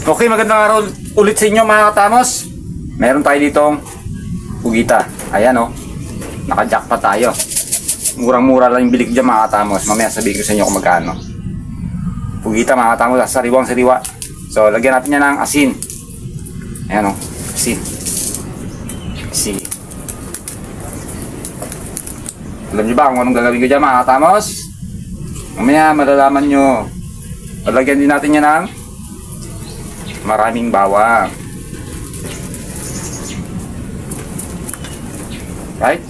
Okay, magandang araw ulit sa inyo mga katamos. Meron tayo ditong pugita. Ayan o, naka-jackpot tayo. Murang-mura lang yung bilik dyan mga katamos. Mamaya sabihin ko sa inyo kung magkano. Pugita mga katamos, sariwang sariwa. So, lagyan natin yan ng asin. Ayan o, asin. Asin. Alam nyo ba kung anong gagawin ko dyan mga katamos? Mamaya malalaman nyo. Lagyan din natin yan ng maraming bawang. Right?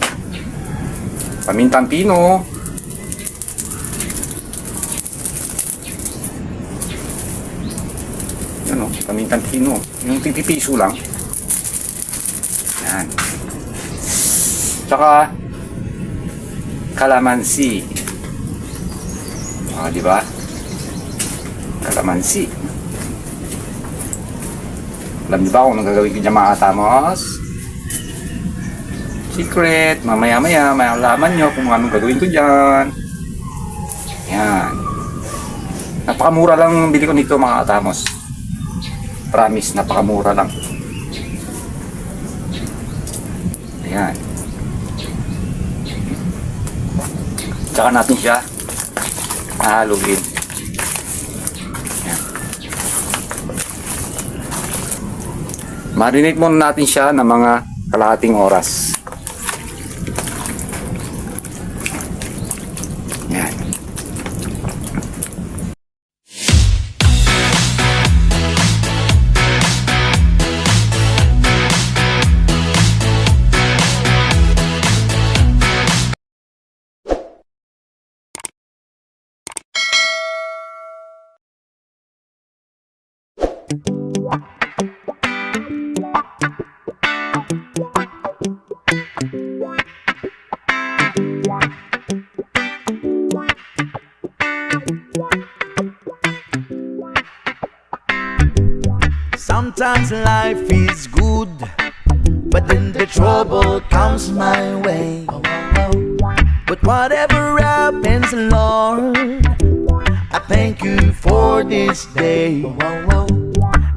Pamintang pino. Yan o, pamintang pino. Yung pipipiso lang. Yan. Tsaka kalamansi. Di ba? Kalamansi. Alam niyo ba kung anong gagawin ko dyan mga katamos? Secret. Mamaya-maya, malaman nyo kung anong gagawin ko dyan. Yan. Napakamura lang bili ko nito mga katamos. Promise, napakamura lang. Ayan. Tsaka natin siya haluin. Marinate muna natin siya ng mga kalahating oras. Yan. Sometimes life is good, but then the trouble comes my way. But whatever happens, Lord, I thank you for this day.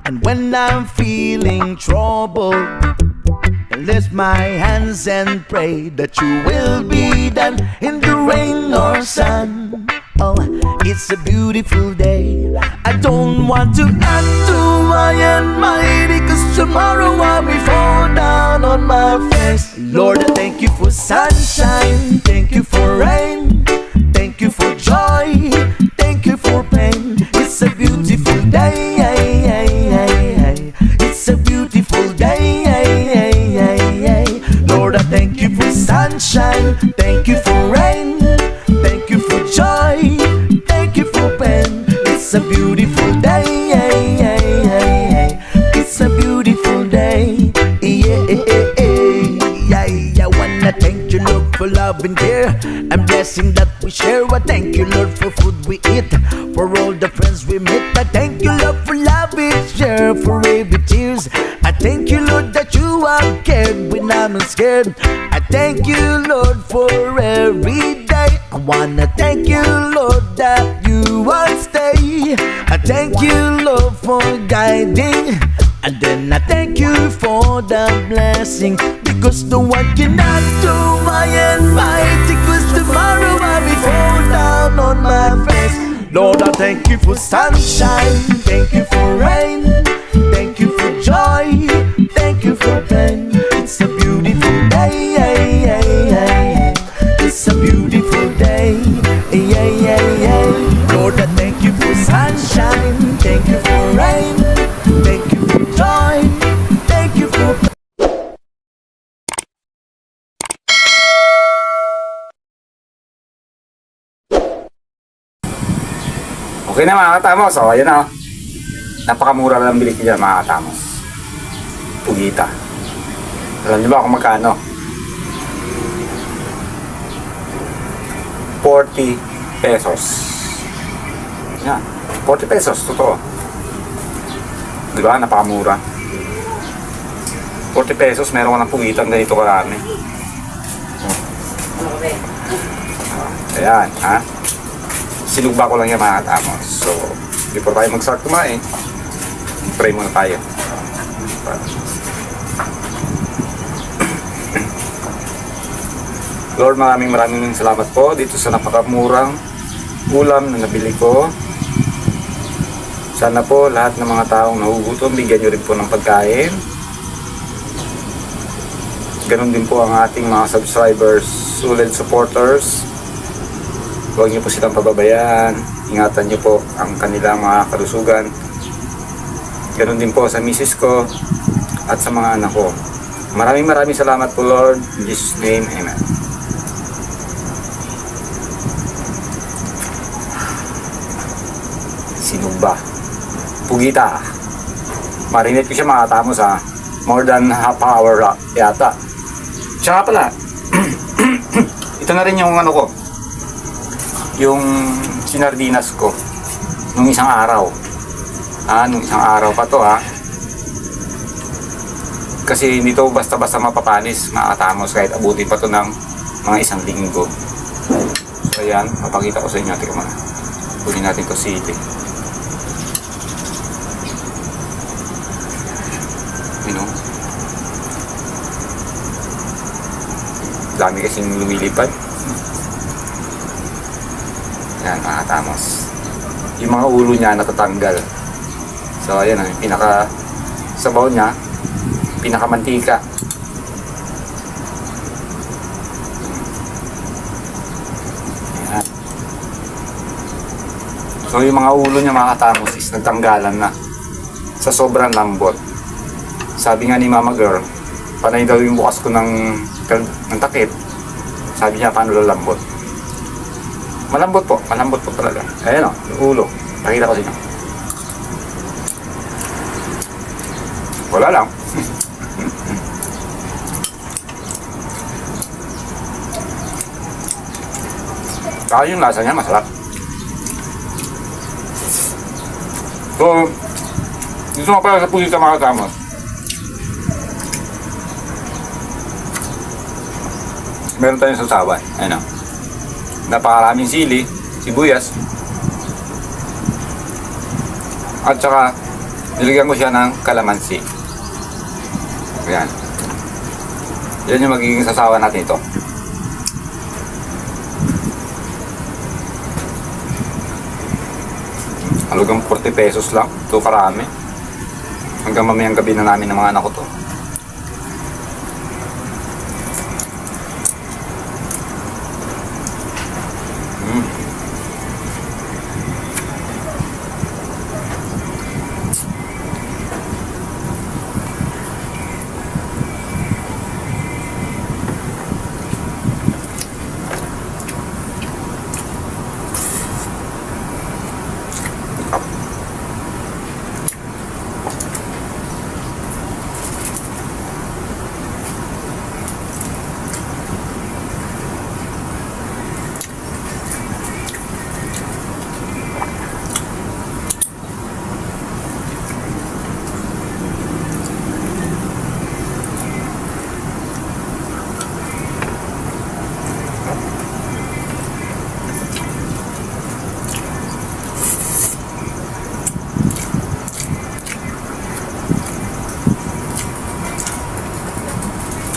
And when I'm feeling troubled, I lift my hands and pray that you will be done in the rain or sun. Oh, it's a beautiful day. I don't want to act too high and mighty, 'cause tomorrow I may fall down on my face. Lord, I thank you for sunshine, thank you for rain, thank you for joy, thank you for pain. It's a beautiful day. It's a beautiful day. Lord, I thank you for sunshine, thank you for rain, thank you for joy, thank you for pain. It's a beautiful day. It's a beautiful day. I wanna thank you, Lord, for love and care and blessing that we share. I thank you, Lord, for food we eat, for all the friends we meet. I thank you, Lord, for love we share, for every tears. I thank you, Lord, that you are cared when I'm not scared. I thank you, Lord, for every day. I wanna thank you, Lord, that you will stay. I thank you, Lord, for guiding. And then I thank you for the blessing, because no one cannot do my and mighty, 'cause tomorrow I'll be fall down on my face. Lord, I thank you for sunshine, thank you for rain, thank you for joy, thank you for pain. It's a beautiful day. It's a beautiful day. Lord, I thank you for sunshine, thank you for rain, thank you for joy, thank you for pain. Okay na mga katamos. So, ayan na. Napakamura lang bili ko dyan mga katamos. Pugita. Alam niyo ba kung magkano? 40 pesos. Yan. 40 pesos. Totoo. Diba? Napakamura. 40 pesos. Meron ka ng pugitan ganito karami. Ayan. Ha? Sinugba ko lang yung mga katamos. So, before tayo mag-start kumain, Pray muna tayo. Lord, maraming salamat po dito sa napakamurang ulam na nabili ko. Sana po lahat ng mga taong nahugutom, bigyan nyo rin po ng pagkain. Ganon din po ang ating mga subscribers, solid supporters. Huwag nyo po silang pababayaan. Ingatan nyo po ang kanilang mga kalusugan. Ganon din po sa misis ko at sa mga anak ko. Maraming salamat po, Lord. In Jesus' name, Amen. Sinugba. Pugita. Marinate ko siya mga katamos ha. More than half hour yata. Tsaka pala, ito na rin yung ano ko. Yung sinardinas ko. Nung isang araw. Nung isang araw pa to ha. Kasi hindi to basta-basta mapapanis mga katamos kahit abutin pa to ng mga isang linggo. So ayan, mapakita ko sa inyo. Tika muna. Kunin natin to sili. Dami kasing lumilipad. Yan mga katamos. Yung mga ulo niya natatanggal. So ayan ang pinaka sabaw niya, pinakamantika. Yan. So yung mga ulo niya mga katamos is nagtanggalan na sa sobrang lambot. Sabi nga ni Mama Girl, panay daw yung bukas ko ng takip. Sabi niya, paano lalambot? Malambot po talaga. Ayan o, yung ulo. Nakita ko sa inyo. Wala lang. Saka yung lasa niya, masarap. So, dito nga pala sa Pugita mga katamos. Meron tayong sasawan. Ayan o. Napakaraming sili, sibuyas. At saka, nilagyan ko siya ng kalamansi. Ayan. Yan yung magiging sasawan natin ito. Halagang 40 pesos lang. Ito karami. Hanggang mamayang gabi na namin ng mga anak ko to.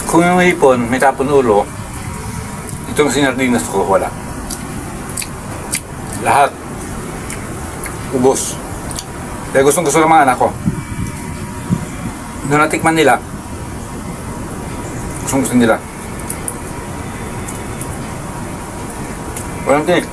Kung yung hipon, may tapon ulo, itong sinardinas ko, wala. Lahat. Ubos. Kaya gustong gusto ng mga anak ko. Nung natikman nila, gustong gusto nila. Walang tinik.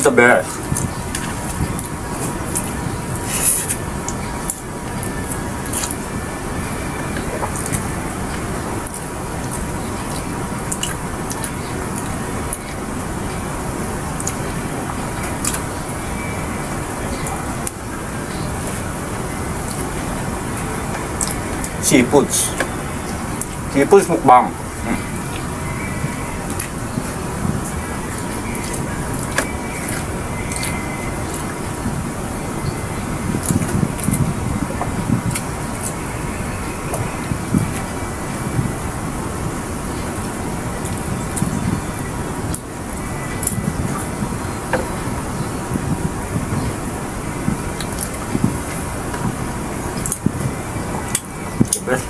the best. Seafoods. Seafoods mukbang. The best.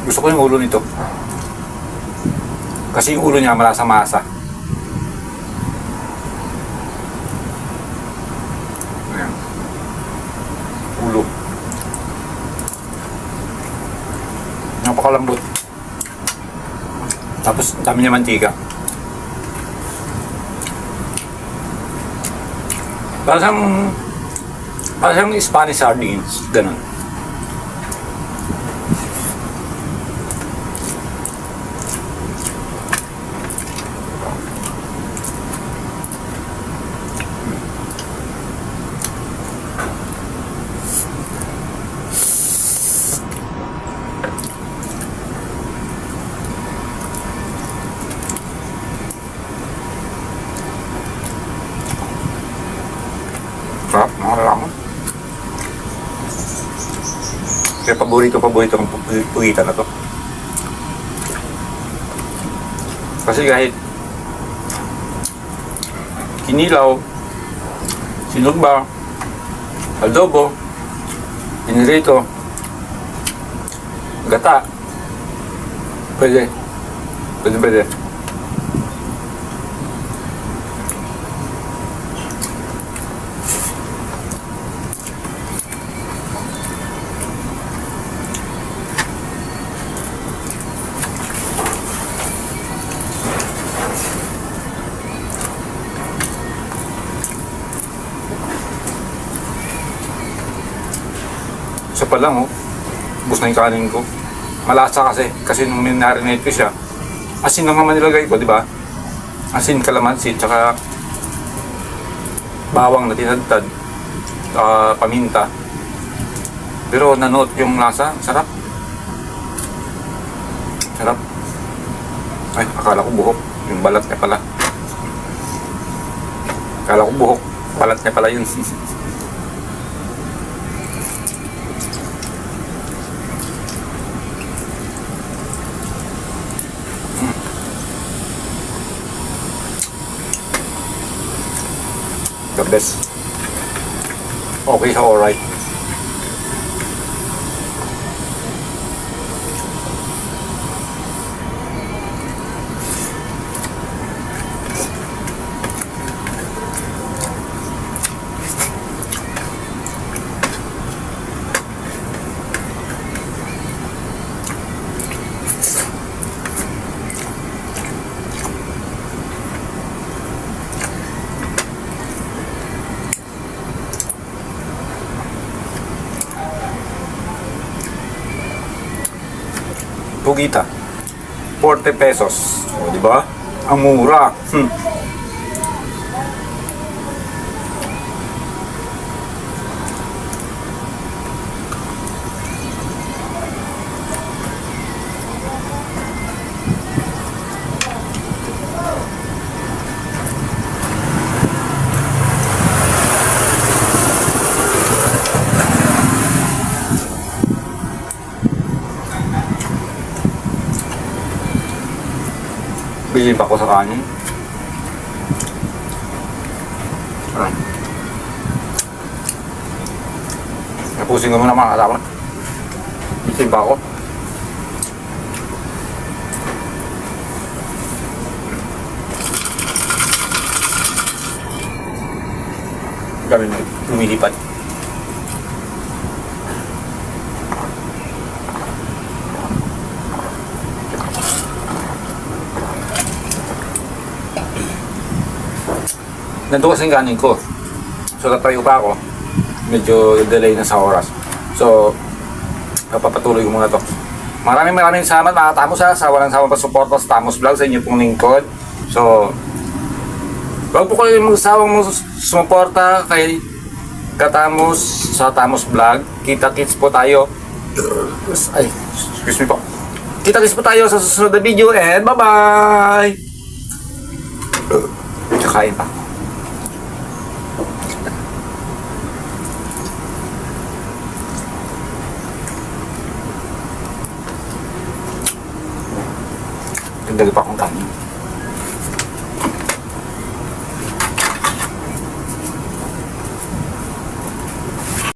Gusto ko yung ulo nito. Kasi yung ulo niya malasa-masa. Ayan. Ulo. Napakalambot. Tapos dami niya mantika. Parang Spanish sardines. Ganun. Sarap, nakakalaman. Kaya paborito ng pugita na to. Kasi kahit kinilaw, sinugba, adobo, pinirito, gata, pwede. Isa pa lang, oh. Ubus na yung kanin ko. Malasa kasi nung minarinate ko siya, asin lang naman nilagay ko, di ba? Asin, kalamansi, tsaka bawang na tinadtad, paminta. Pero nanoot yung lasa, sarap. Sarap. Ay, akala ko buhok. Yung balat niya pala. Akala ko buhok. Balat niya pala yun. The best. Okay, so alright. Pugita. 40 pesos. O, di ba? Ang mura. Bili pa ako sa kanin. Aray. Tapusin ko muna mga katapos. Bitin pa ako. Gawin mo, lumilipad. Nandito kasing kanin ko. So, tatayo pa ako. Medyo delay na sa oras. So, papatuloy ko muna to. Maraming salamat mga Tamos ha, sa walang sawang pasuporta sa Tamos Vlog, sa inyo pong lingkod. So, wag po kayo magsawang sumuporta kay Katamos sa Tamos Vlog. Kita-kits po tayo. Ay, excuse me po. Kita-kits po tayo sa susunod na video and bye-bye! Kakain pa. Dagdag pa akong kanin.